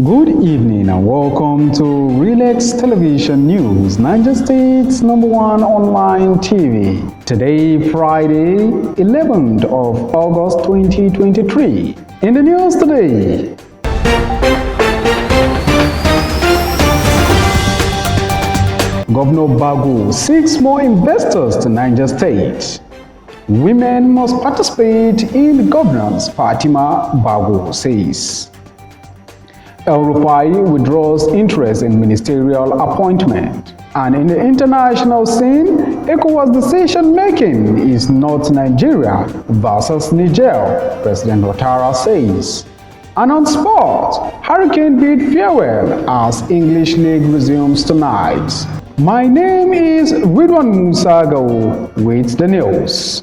Good evening and welcome to Rillex Television News, Niger State's #1 online TV. Today, Friday, 11th of August 2023. In the news today, Governor Bago seeks more investors to Niger State. Women must participate in governance, Fatima Bago says. El-Rufai withdraws interest in ministerial appointment. And in the international scene, ECOWAS decision-making is not Nigeria versus Niger, President Ouattara says. And on sport, Hurricane bid farewell as English League resumes tonight. My name is Ridwan Musagao with the news.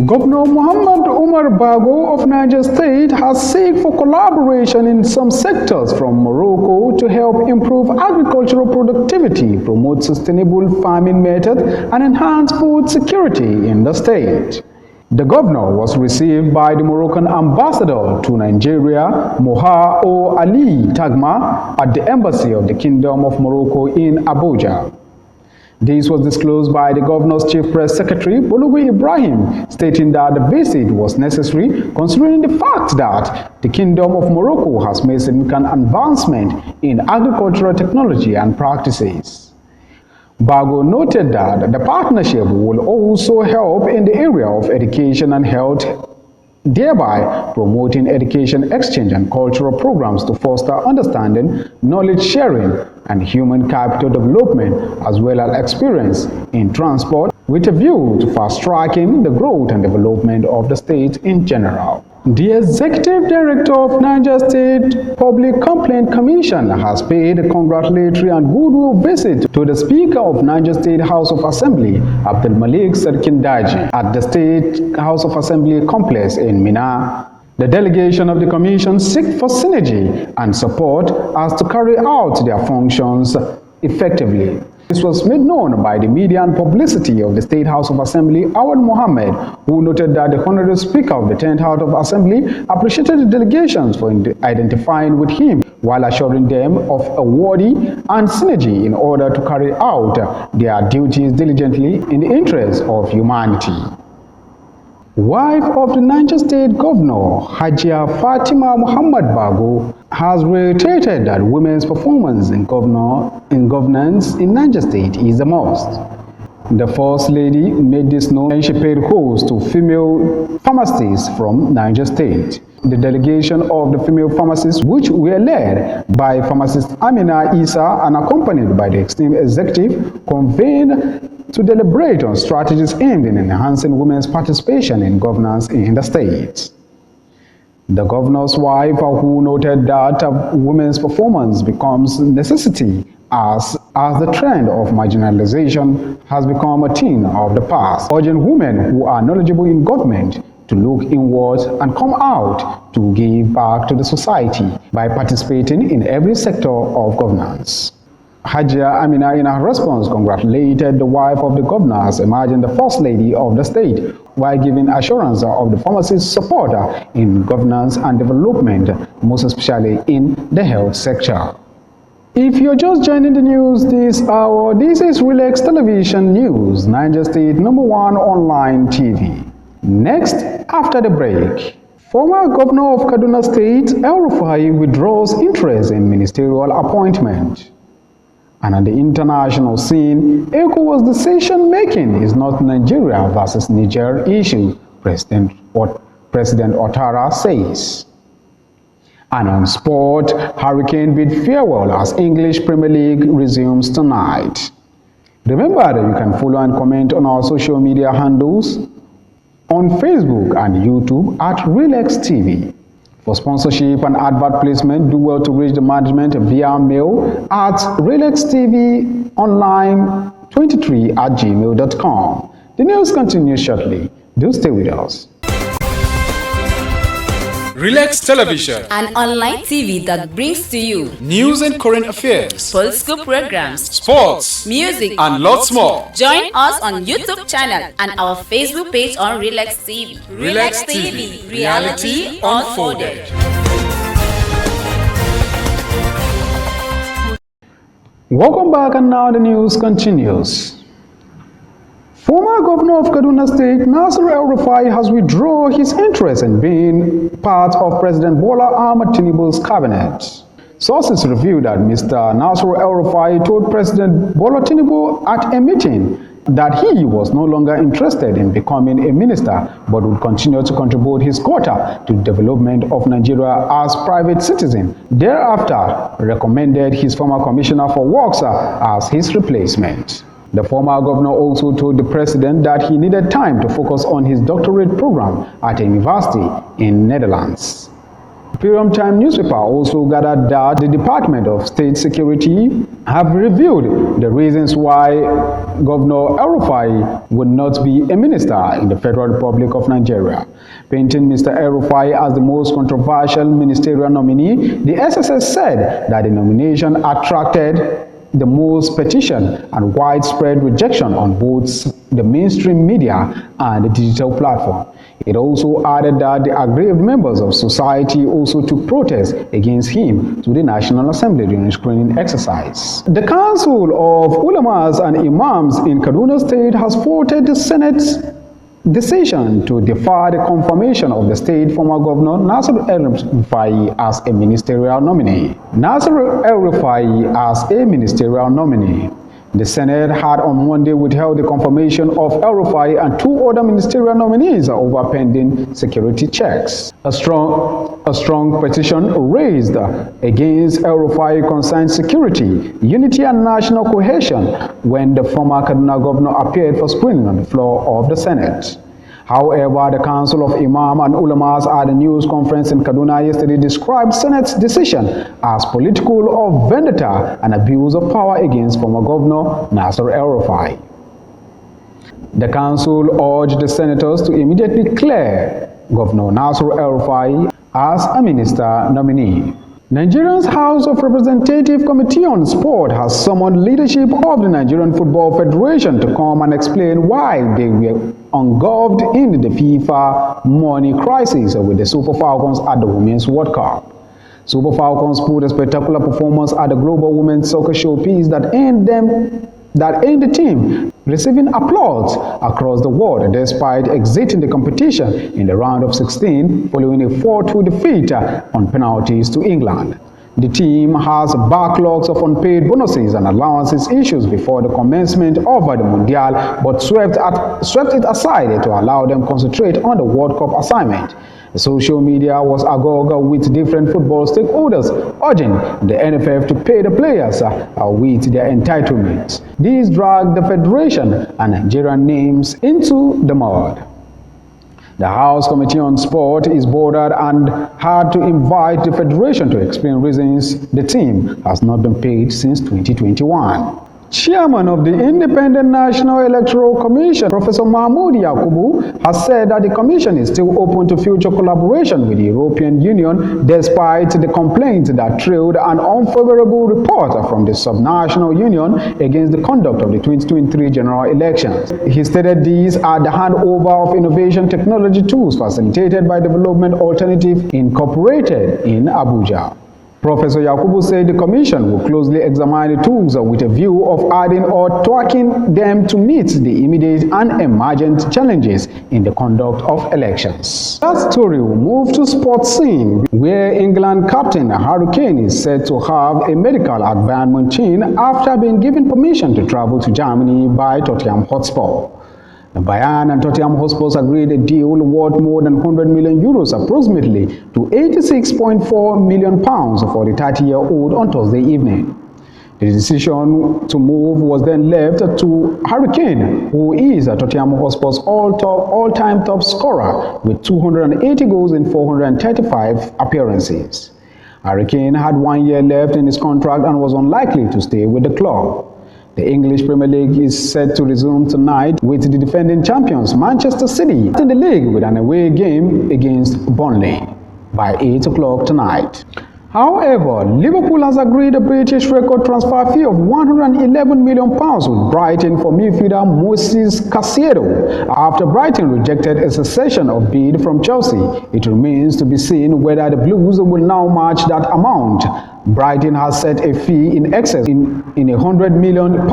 Governor Muhammad Umar Bago of Niger State has sought for collaboration in some sectors from Morocco to help improve agricultural productivity, promote sustainable farming methods, and enhance food security in the state. The governor was received by the Moroccan ambassador to Nigeria, Moha O Ali Tagma, at the embassy of the Kingdom of Morocco in Abuja. This was disclosed by the governor's chief press secretary, Bologu Ibrahim, stating that the visit was necessary considering the fact that the Kingdom of Morocco has made significant advancement in agricultural technology and practices. Bago noted that the partnership will also help in the area of education and health, thereby promoting education exchange and cultural programs to foster understanding, knowledge sharing, and human capital development, as well as experience in transport, with a view to fast-tracking the growth and development of the state in general. The Executive Director of Niger State Public Complaint Commission has paid a congratulatory and goodwill visit to the Speaker of Niger State House of Assembly, Abdul Malik Sarkindaji, at the State House of Assembly complex in Minna. The delegation of the Commission seek for synergy and support as to carry out their functions effectively. This was made known by the media and publicity of the State House of Assembly, Awad Mohammed, who noted that the Honorable Speaker of the 10th House of Assembly appreciated the delegations for identifying with him while assuring them of a worthy and synergy in order to carry out their duties diligently in the interest of humanity. Wife of the Niger State Governor, Hajia Fatima Muhammad Bago, has reiterated that women's performance in governance in Niger State is a must. The First Lady made this known when she paid host to female pharmacists from Niger State. The delegation of the female pharmacists, which were led by pharmacist Amina Isa and accompanied by the esteemed executive, convened to deliberate on strategies aimed in enhancing women's participation in governance in the state. The governor's wife, who noted that women's performance becomes a necessity as the trend of marginalization has become a thing of the past, urging women who are knowledgeable in government to look inward and come out to give back to the society by participating in every sector of governance. Hajia Amina, in her response, congratulated the wife of the governor as emerging the First Lady of the state, while giving assurance of the pharmacist's support in governance and development, most especially in the health sector. If you're just joining the news this hour, this is Rillex Television News, Niger State #1 online TV. Next, after the break, former governor of Kaduna State, El-Rufai, withdraws interest in ministerial appointment. And on the international scene, ECOWAS decision-making is not Nigeria versus Niger issue, President Ouattara says. And on sport, Hurricane bid farewell as English Premier League resumes tonight. Remember that you can follow and comment on our social media handles on Facebook and YouTube at Rillex TV. For sponsorship and advert placement, do well to reach the management via mail at relextvonline23@gmail.com. The news continues shortly. Do stay with us. Rillex Television, an online TV that brings to you news and current affairs, political programs, sports, music, and lots more. Join us on YouTube channel and our Facebook page on Rillex TV. Rillex TV, reality unfolded. Welcome back, and now the news continues. Former Governor of Kaduna State, Nasir El-Rufai, has withdrawn his interest in being part of President Bola Ahmed Tinubu's cabinet. Sources revealed that Mr. Nasir El-Rufai told President Bola Tinubu at a meeting that he was no longer interested in becoming a minister, but would continue to contribute his quota to the development of Nigeria as private citizen. Thereafter, recommended his former commissioner for works as his replacement. The former governor also told the president that he needed time to focus on his doctorate program at a university in Netherlands. Premium Time newspaper also gathered that the Department of State Security have revealed the reasons why Governor El-Rufai would not be a minister in the Federal Republic of Nigeria. Painting Mr. El-Rufai as the most controversial ministerial nominee, the SSS said that the nomination attracted the most petition and widespread rejection on both the mainstream media and the digital platform. It also added that the aggrieved members of society also took protest against him to the National Assembly during the screening exercise. The Council of Ulamas and Imams in Kaduna State has voted the Senate's decision to defer the confirmation of the state former governor Nasir El-Rufai as a ministerial nominee. Nasir El-Rufai as a ministerial nominee. The Senate had on Monday withheld the confirmation of El-Rufai and two other ministerial nominees over pending security checks. A strong petition raised against El-Rufai concerned security, unity and national cohesion when the former Kaduna governor appeared for screening on the floor of the Senate. However, the Council of Imam and Ulamas at a news conference in Kaduna yesterday described Senate's decision as political or vendetta and abuse of power against former Governor Nasir El-Rufai. The Council urged the senators to immediately clear Governor Nasir El-Rufai as a minister nominee. Nigeria's House of Representative Committee on Sport has summoned leadership of the Nigerian Football Federation to come and explain why they were engulfed in the FIFA money crisis with the Super Falcons at the Women's World Cup. Super Falcons put a spectacular performance at the Global Women's Soccer Showpiece that earned the team receiving applause across the world despite exiting the competition in the round of 16 following a 4-2 defeat on penalties to England. The team has backlogs of unpaid bonuses and allowances issues before the commencement of the Mundial, but swept it aside to allow them to concentrate on the World Cup assignment. The social media was agog with different football stakeholders urging the NFF to pay the players with their entitlements. These dragged the Federation and Nigerian names into the mud. The House Committee on Sport is bothered and had to invite the Federation to explain reasons the team has not been paid since 2021. Chairman of the Independent National Electoral Commission, Professor Mahmoud Yakubu, has said that the Commission is still open to future collaboration with the European Union despite the complaint that trailed an unfavorable report from the subnational union against the conduct of the 2023 general elections. He stated these at the handover of innovation technology tools facilitated by Development Alternative Incorporated in Abuja. Professor Yakubu said the Commission will closely examine the tools with a view of adding or tweaking them to meet the immediate and emergent challenges in the conduct of elections. That story will move to sports scene, where England captain Harry Kane is said to have a medical at Bayern Munich after being given permission to travel to Germany by Tottenham Hotspur. Bayern and Tottenham Hotspur agreed a deal worth more than 100 million euros, approximately to 86.4 million pounds for the 30-year-old on Thursday evening. The decision to move was then left to Harry Kane, who is Tottenham Hotspur's all-time top scorer with 280 goals in 435 appearances. Harry Kane had 1 year left in his contract and was unlikely to stay with the club. The English Premier League is set to resume tonight with the defending champions Manchester City in the league with an away game against Burnley. by 8 o'clock tonight. However, Liverpool has agreed a British record transfer fee of £111 million with Brighton for midfielder Moses Caicedo. After Brighton rejected a cessation of bid from Chelsea, it remains to be seen whether the Blues will now match that amount. Brighton has set a fee in excess in £100 million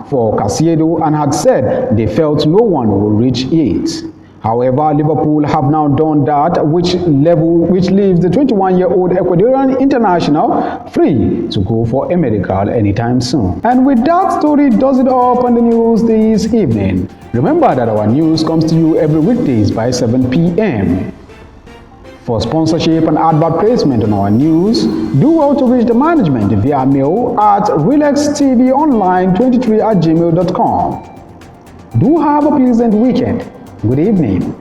for Caicedo and had said they felt no one will reach it. However, Liverpool have now done that, which leaves the 21-year-old Ecuadorian international free to go for a medical anytime soon. And with that story does it up on the news this evening. Remember that our news comes to you every weekdays by 7 p.m. For sponsorship and advert placement on our news, do well to reach the management via mail at rillextvonline23@gmail.com. Do have a pleasant weekend. Good evening.